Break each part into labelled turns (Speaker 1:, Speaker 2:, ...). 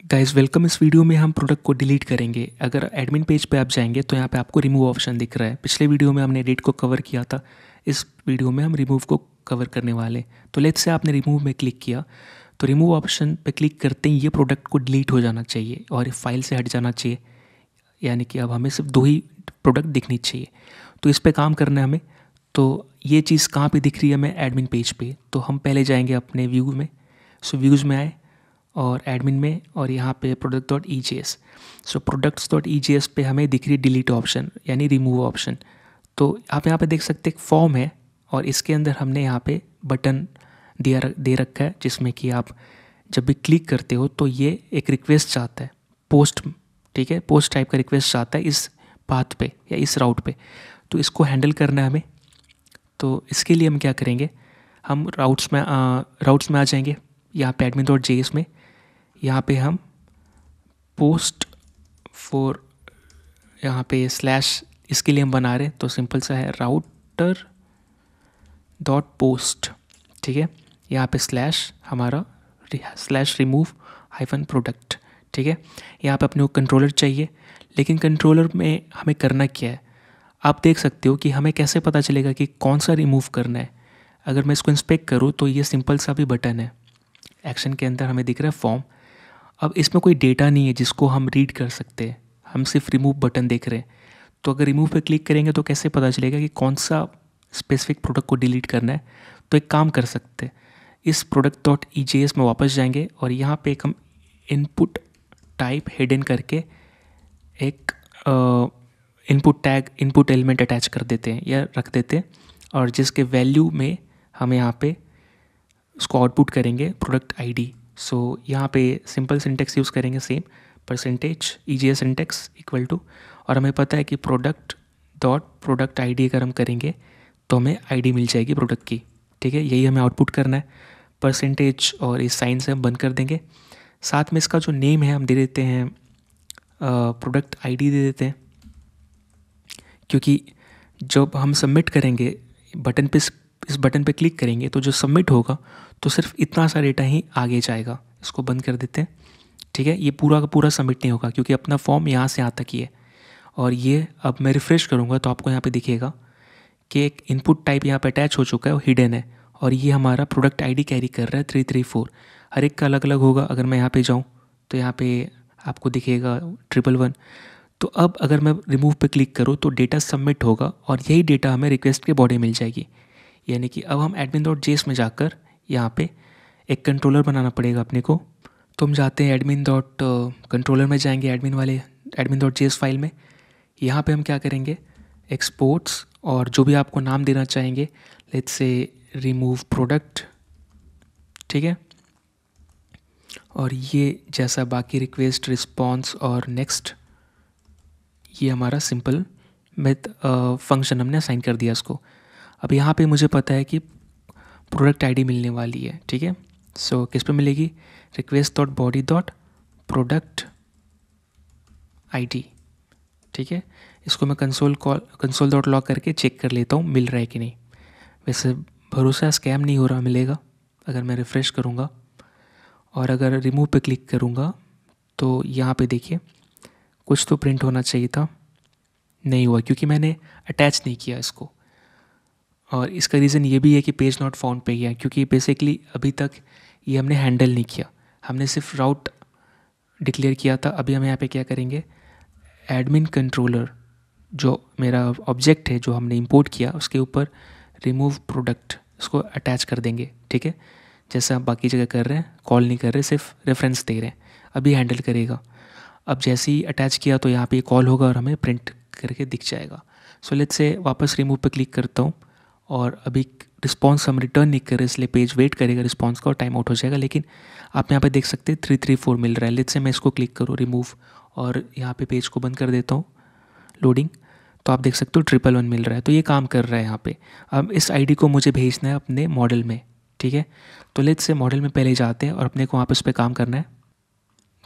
Speaker 1: Guys welcome. इस video में हम प्रोडक्ट को डिलीट करेंगे। अगर एडमिन पेज पे आप जाएंगे तो यहाँ पे आपको रिमूव ऑप्शन दिख रहा है। पिछले वीडियो में हमने एडिट को कवर किया था, इस वीडियो में हम रिमूव को कवर करने वाले। तो लेट्स से आपने रिमूव में क्लिक किया तो रिमूव ऑप्शन पे क्लिक करते ही ये प्रोडक्ट को डिलीट हो जाना चाहिए और फाइल से हट जाना चाहिए, यानी कि अब हमें सिर्फ 2 ही प्रोडक्ट दिखनी चाहिए। तो इस पर काम करना है हमें। तो ये चीज़ कहाँ पे दिख रही है हमें? एडमिन पेज पे। तो हम पहले जाएंगे अपने व्यू में। सो व्यूज़ में आए और एडमिन में और यहाँ पे product.ejs। सो products.ejs पे हमें दिख रही है डिलीट ऑप्शन यानी रिमूव ऑप्शन। तो आप यहाँ पे देख सकते हैं एक फॉर्म है और इसके अंदर हमने यहाँ पे बटन दे रखा है जिसमें कि आप जब भी क्लिक करते हो तो ये एक रिक्वेस्ट चाहता है, पोस्ट, ठीक है, पोस्ट टाइप का रिक्वेस्ट चाहता है इस पाथ पे या इस राउट पे। तो इसको हैंडल करना है हमें। तो इसके लिए हम क्या करेंगे, हम राउट्स में आ जाएंगे। यहाँ पे admin.js में यहाँ पे हम पोस्ट फॉर, यहाँ पे स्लैश इसके लिए हम बना रहे हैं तो सिंपल सा है राउटर डॉट पोस्ट, ठीक है। यहाँ पे स्लैश हमारा स्लैश रिमूव हाइफन प्रोडक्ट, ठीक है। यहाँ पे अपने को कंट्रोलर चाहिए, लेकिन कंट्रोलर में हमें करना क्या है आप देख सकते हो कि हमें कैसे पता चलेगा कि कौन सा रिमूव करना है। अगर मैं इसको इंस्पेक्ट करूँ तो ये सिंपल सा भी बटन है, एक्शन के अंदर हमें दिख रहा है फॉर्म। अब इसमें कोई डेटा नहीं है जिसको हम रीड कर सकते हैं, हम सिर्फ रिमूव बटन देख रहे हैं। तो अगर रिमूव पे क्लिक करेंगे तो कैसे पता चलेगा कि कौन सा स्पेसिफिक प्रोडक्ट को डिलीट करना है? तो एक काम कर सकते हैं, इस product.ejs में वापस जाएंगे और यहाँ पे एक हम इनपुट टाइप हिडन करके एक input tag, input element attach कर देते हैं या रख देते हैं, और जिसके वैल्यू में हम यहाँ पे उसको आउटपुट करेंगे प्रोडक्ट आईडी। सो यहाँ पे सिंपल सिंटेक्स यूज़ करेंगे, same %EJS syntax equal to, और हमें पता है कि प्रोडक्ट आईडी अगर हम करेंगे तो हमें आईडी मिल जाएगी प्रोडक्ट की, ठीक है। यही हमें आउटपुट करना है। परसेंटेज और इस साइन से हम बंद कर देंगे। साथ में इसका जो नेम है हम दे देते हैं प्रोडक्ट आईडी दे देते हैं, क्योंकि जब हम सबमिट करेंगे बटन पे, इस बटन पे क्लिक करेंगे तो जो सबमिट होगा तो सिर्फ इतना सा डेटा ही आगे जाएगा। इसको बंद कर देते हैं, ठीक है। ये पूरा का पूरा सबमिट नहीं होगा क्योंकि अपना फॉर्म यहाँ से यहाँ तक ही है। और ये अब मैं रिफ़्रेश करूँगा तो आपको यहाँ पे दिखेगा कि एक इनपुट टाइप यहाँ पे अटैच हो चुका है, वो हिडन है, और ये हमारा प्रोडक्ट आईडी कैरी कर रहा है 334। हर एक का अलग अलग होगा। अगर मैं यहाँ पे जाऊँ तो यहाँ पे आपको दिखेगा 111। तो अब अगर मैं रिमूव पे क्लिक करूँ तो डेटा सबमिट होगा और यही डेटा हमें रिक्वेस्ट के बॉडी मिल जाएगी। यानी कि अब हम admin.js में जाकर यहाँ पे एक कंट्रोलर बनाना पड़ेगा अपने को। तो हम जाते हैं admin.controller में जाएंगे, एडमिन वाले admin.js फाइल में। यहाँ पे हम क्या करेंगे, एक्सपोर्ट्स, और जो भी आपको नाम देना चाहेंगे, लेट्स से रिमूव प्रोडक्ट, ठीक है। और ये जैसा बाकी रिक्वेस्ट, रिस्पॉन्स और नेक्स्ट, ये हमारा सिंपल मेथ फंक्शन हमने असाइन कर दिया इसको। अब यहाँ पे मुझे पता है कि प्रोडक्ट आईडी मिलने वाली है, ठीक है। सो किस पे मिलेगी? request.body.product ID, ठीक है। इसको मैं console.log करके चेक कर लेता हूँ मिल रहा है कि नहीं। वैसे भरोसा स्कैम नहीं हो रहा, मिलेगा। अगर मैं रिफ़्रेश करूँगा और अगर रिमूव पे क्लिक करूँगा तो यहाँ पे देखिए कुछ तो प्रिंट होना चाहिए था, नहीं हुआ क्योंकि मैंने अटैच नहीं किया इसको। और इसका रीज़न ये भी है कि पेज नॉट फाउंड पे गया, क्योंकि बेसिकली अभी तक ये हमने हैंडल नहीं किया, हमने सिर्फ राउट डिक्लेयर किया था। अभी हम यहाँ पे क्या करेंगे, एडमिन कंट्रोलर जो मेरा ऑब्जेक्ट है जो हमने इंपोर्ट किया उसके ऊपर रिमूव प्रोडक्ट इसको अटैच कर देंगे, ठीक है। जैसे आप बाकी जगह कर रहे हैं, कॉल नहीं कर रहे, सिर्फ रेफरेंस दे रहे हैं। अभी हैंडल करेगा। अब जैसे ही अटैच किया तो यहाँ पे कॉल होगा और हमें प्रिंट करके दिख जाएगा। सो लेट्स से वापस रिमूव पे क्लिक करता हूँ और अभी रिस्पॉन्स हम रिटर्न नहीं कर रहे, इसलिए पेज वेट करेगा रिस्पॉन्स का और टाइम आउट हो जाएगा। लेकिन आप यहाँ पे देख सकते हैं 334 मिल रहा है। लेट्स से मैं इसको क्लिक करूँ रिमूव और यहाँ पे पेज को बंद कर देता हूँ लोडिंग, तो आप देख सकते हो 111 मिल रहा है। तो ये काम कर रहा है यहाँ पे। अब इस आईडी को मुझे भेजना है अपने मॉडल में, ठीक है। तो लेट्स से मॉडल में पहले जाते हैं और अपने को वहाँ पर उस पर काम करना है।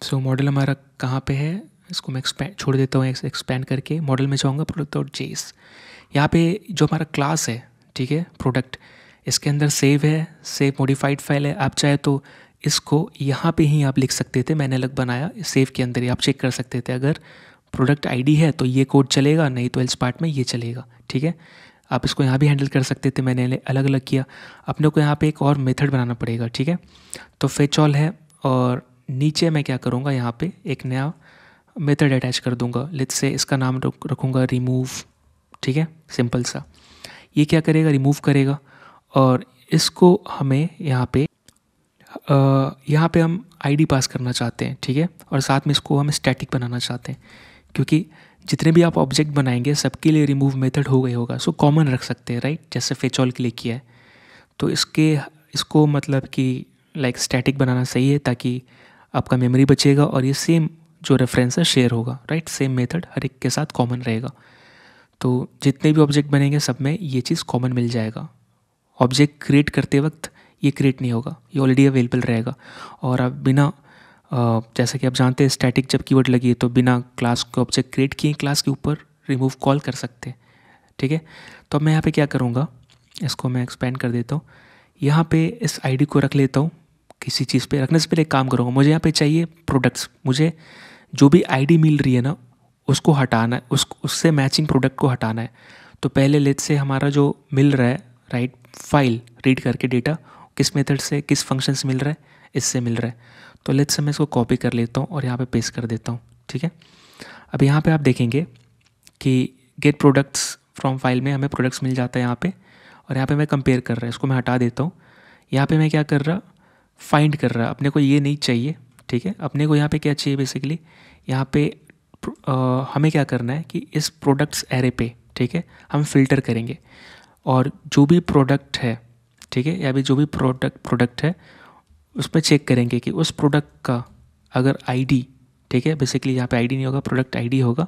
Speaker 1: सो मॉडल हमारा कहाँ पे है, इसको मैं छोड़ देता हूँ एक्सपैंड करके। मॉडल में जाऊँगा product.js, यहाँ पे जो हमारा क्लास है, ठीक है, प्रोडक्ट, इसके अंदर सेव है, सेव मॉडिफाइड फाइल है। आप चाहे तो इसको यहाँ पे ही आप लिख सकते थे, मैंने अलग बनाया, सेव के अंदर ही आप चेक कर सकते थे। अगर प्रोडक्ट आईडी है तो ये कोड चलेगा, नहीं तो एल्स पार्ट में ये चलेगा, ठीक है। आप इसको यहाँ भी हैंडल कर सकते थे, मैंने अलग अलग किया। अपने को यहाँ पे एक और मेथड बनाना पड़ेगा, ठीक है। तो फेच ऑल है और नीचे मैं क्या करूँगा, यहाँ पे एक नया मेथड अटैच कर दूँगा। लेट्स से इसका नाम रखूँगा रिमूव, ठीक है, सिंपल सा। ये क्या करेगा, रिमूव करेगा और इसको हमें यहाँ पे हम आईडी पास करना चाहते हैं, ठीक है। और साथ में इसको हम स्टैटिक बनाना चाहते हैं, क्योंकि जितने भी आप ऑब्जेक्ट बनाएंगे सबके लिए रिमूव मेथड हो गई होगा। सो कॉमन रख सकते हैं, राइट, जैसे फेच ऑल के लिए किया है। तो इसको मतलब कि लाइक स्टैटिक बनाना सही है, ताकि आपका मेमोरी बचेगा और ये सेम जो रेफरेंस है शेयर होगा, राइट। सेम मेथड हर एक के साथ कॉमन रहेगा। तो जितने भी ऑब्जेक्ट बनेंगे सब में ये चीज़ कॉमन मिल जाएगा। ऑब्जेक्ट क्रिएट करते वक्त ये क्रिएट नहीं होगा, ये ऑलरेडी अवेलेबल रहेगा। और आप बिना जैसा कि आप जानते हैं स्टैटिक जब कीवर्ड लगी है तो बिना क्लास के ऑब्जेक्ट क्रिएट किए क्लास के ऊपर रिमूव कॉल कर सकते हैं, ठीक है। तो अब मैं यहाँ पे क्या करूँगा, इसको मैं एक्सपेंड कर देता हूँ। यहाँ पे इस आईडी को रख लेता हूँ। किसी चीज़ पे रखने से पहले एक काम करूँगा, मुझे यहाँ पे चाहिए प्रोडक्ट्स। मुझे जो भी आईडी मिल रही है ना उसको हटाना है, उससे मैचिंग प्रोडक्ट को हटाना है। तो पहले लेट्स से हमारा जो मिल रहा है, राइट, फाइल रीड करके डेटा किस मेथड से किस फंक्शन से मिल रहा है, इससे मिल रहा है। तो लेट्स से मैं इसको कॉपी कर लेता हूँ और यहाँ पे पेस्ट कर देता हूँ, ठीक है। अब यहाँ पे आप देखेंगे कि गेट प्रोडक्ट्स फ्रॉम फाइल में हमें प्रोडक्ट्स मिल जाता है यहाँ पे। और यहाँ पे मैं कंपेयर कर रहा है, इसको मैं हटा देता हूँ। यहाँ पे मैं क्या कर रहा, फाइंड कर रहा, अपने को ये नहीं चाहिए, ठीक है। अपने को यहाँ पे क्या चाहिए बेसिकली, यहाँ पे हमें क्या करना है कि इस प्रोडक्ट्स एरे पे, ठीक है, हम फिल्टर करेंगे और जो भी प्रोडक्ट है, ठीक है, या भी जो भी प्रोडक्ट है उस पर चेक करेंगे कि उस प्रोडक्ट का अगर आईडी, ठीक है, बेसिकली यहाँ पे आईडी नहीं होगा, प्रोडक्ट आईडी होगा।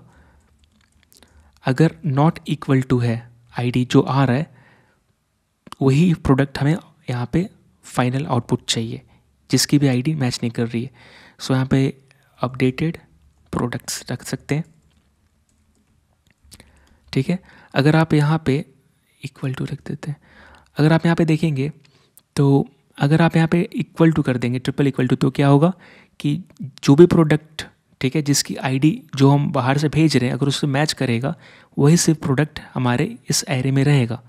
Speaker 1: अगर नॉट इक्वल टू है आईडी जो आ रहा है, वही प्रोडक्ट हमें यहाँ पे फाइनल आउटपुट चाहिए, जिसकी भी आईडी मैच नहीं कर रही है। सो यहाँ पे अपडेटेड प्रोडक्ट्स रख सकते हैं, ठीक है। अगर आप यहाँ पे इक्वल टू रख देते हैं, अगर आप यहाँ पे देखेंगे तो अगर आप यहाँ पे इक्वल टू कर देंगे, ट्रिपल इक्वल टू, तो क्या होगा कि जो भी प्रोडक्ट, ठीक है, जिसकी आईडी जो हम बाहर से भेज रहे हैं अगर उससे मैच करेगा, वही सिर्फ प्रोडक्ट हमारे इस एरे में रहेगा।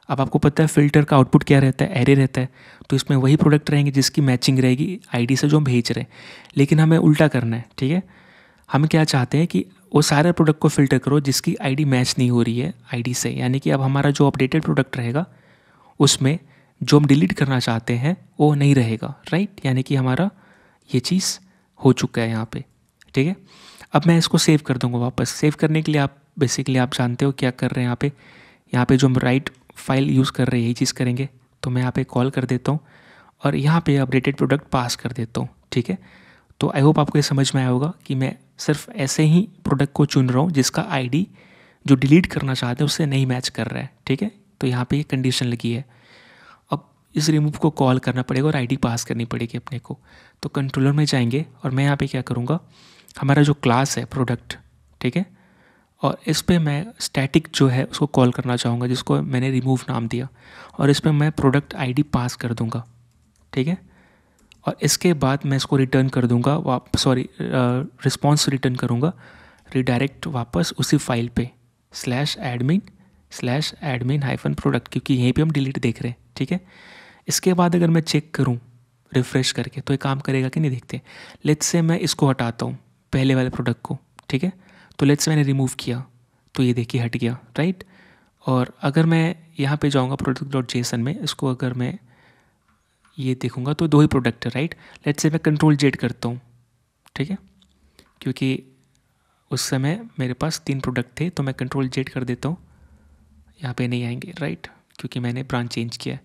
Speaker 1: अब आपको पता है फिल्टर का आउटपुट क्या रहता है, एरे रहता है। तो इसमें वही प्रोडक्ट रहेंगे जिसकी मैचिंग रहेगी आईडी से जो हम भेज रहे हैं। लेकिन हमें उल्टा करना है, ठीक है। हम क्या चाहते हैं कि वो सारे प्रोडक्ट को फिल्टर करो जिसकी आईडी मैच नहीं हो रही है आईडी से। यानी कि अब हमारा जो अपडेटेड प्रोडक्ट रहेगा उसमें जो हम डिलीट करना चाहते हैं वो नहीं रहेगा, राइट। यानी कि हमारा ये चीज़ हो चुका है यहाँ पे, ठीक है। अब मैं इसको सेव कर दूँगा वापस। सेव करने के लिए आप बेसिकली आप जानते हो क्या कर रहे हैं यहाँ पे जो हम राइट फाइल यूज़ कर रहे हैं यही चीज़ करेंगे। तो मैं यहाँ पे कॉल कर देता हूँ और यहाँ पे अपडेटेड प्रोडक्ट पास कर देता हूँ, ठीक है। तो आई होप आपको ये समझ में आया होगा कि मैं सिर्फ ऐसे ही प्रोडक्ट को चुन रहा हूँ जिसका आईडी जो डिलीट करना चाहते हैं उससे नहीं मैच कर रहा है, ठीक है। तो यहाँ पे ये कंडीशन लगी है। अब इस रिमूव को कॉल करना पड़ेगा और आईडी पास करनी पड़ेगी अपने को। तो कंट्रोलर में जाएंगे और मैं यहाँ पे क्या करूँगा, हमारा जो क्लास है प्रोडक्ट, ठीक है, और इस पर मैं स्टैटिक जो है उसको कॉल करना चाहूँगा जिसको मैंने रिमूव नाम दिया। और इस पर मैं प्रोडक्ट आईडी पास कर दूँगा, ठीक है। और इसके बाद मैं इसको रिटर्न कर दूँगा, रिस्पॉन्स रिटर्न करूँगा, रिडायरेक्ट वापस उसी फाइल पे /admin/admin-product, क्योंकि यहीं पे हम डिलीट देख रहे हैं, ठीक है। इसके बाद अगर मैं चेक करूँ रिफ़्रेश करके तो ये काम करेगा कि नहीं देखते हैं। लेट्स से मैं इसको हटाता हूँ पहले वाले प्रोडक्ट को, ठीक है। तो लेट्स से मैंने रिमूव किया तो ये देखिए हट गया, राइट। और अगर मैं यहाँ पे जाऊँगा product.json में, इसको अगर मैं ये देखूँगा तो दो ही प्रोडक्ट है, राइट। लेट्स से मैं Ctrl+Z करता हूँ, ठीक है, क्योंकि उस समय मेरे पास 3 प्रोडक्ट थे। तो मैं Ctrl+Z कर देता हूँ, यहाँ पे नहीं आएंगे, राइट, क्योंकि मैंने ब्रांच चेंज किया है।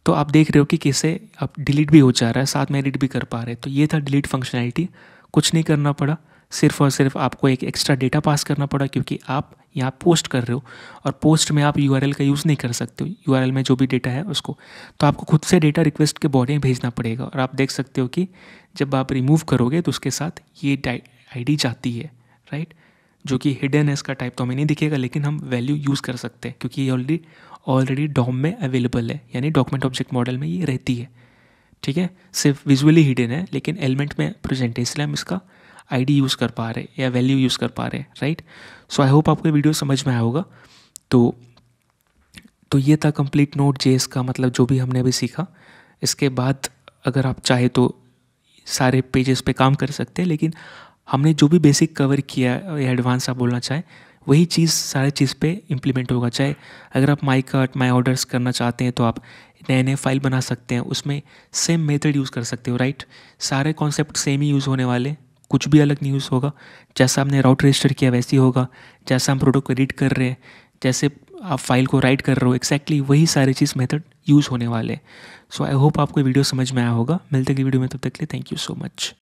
Speaker 1: तो आप देख रहे हो कि कैसे अब डिलीट भी हो जा रहा है, साथ में एडिट भी कर पा रहे हैं। तो ये था डिलीट फंक्शनैलिटी। कुछ नहीं करना पड़ा, सिर्फ और सिर्फ आपको एक एक्स्ट्रा डेटा पास करना पड़ा, क्योंकि आप यहाँ पोस्ट कर रहे हो और पोस्ट में आप यूआरएल का यूज़ नहीं कर सकते हो। यूआरएल में जो भी डेटा है उसको, तो आपको खुद से डेटा रिक्वेस्ट के बॉडी में भेजना पड़ेगा। और आप देख सकते हो कि जब आप रिमूव करोगे तो उसके साथ ये आईडी जाती है, राइट, जो कि हिडन है। इसका टाइप तो हमें नहीं दिखेगा, लेकिन हम वैल्यू यूज़ कर सकते हैं क्योंकि ये ऑलरेडी डॉम में अवेलेबल है, यानी डॉक्यूमेंट ऑब्जेक्ट मॉडल में ये रहती है, ठीक है, सिर्फ विजुअली हिडन है, लेकिन एलिमेंट में प्रेजेंट है, इसलिए हम इसका आईडी यूज़ कर पा रहे हैं या वैल्यू यूज़ कर पा रहे हैं, राइट। सो आई होप आपको वीडियो समझ में आया होगा। तो ये था कंप्लीट नोड जेएस का, मतलब जो भी हमने अभी सीखा। इसके बाद अगर आप चाहे तो सारे पेजेस पे काम कर सकते हैं, लेकिन हमने जो भी बेसिक कवर किया या एडवांस आप बोलना चाहें, वही चीज़ सारे चीज़ पे इम्प्लीमेंट होगा। चाहे अगर आप माई कार्ट माई ऑर्डर्स करना चाहते हैं तो आप नए नए फाइल बना सकते हैं, उसमें सेम मेथड यूज़ कर सकते हो, राइट। सारे कॉन्सेप्ट सेम ही यूज़ होने वाले, कुछ भी अलग नहीं यूज़ होगा। जैसा हमने राउट रजिस्टर किया वैसे ही होगा, जैसा हम प्रोडक्ट को एडिट कर रहे हैं, जैसे आप फाइल को राइट कर रहे हो, एक्जैक्टली वही सारी चीज़ मेथड यूज़ होने वाले। सो आई होप आपको वीडियो समझ में आया होगा। मिलते हैं वीडियो में, तब तक के लिए थैंक यू सो मच।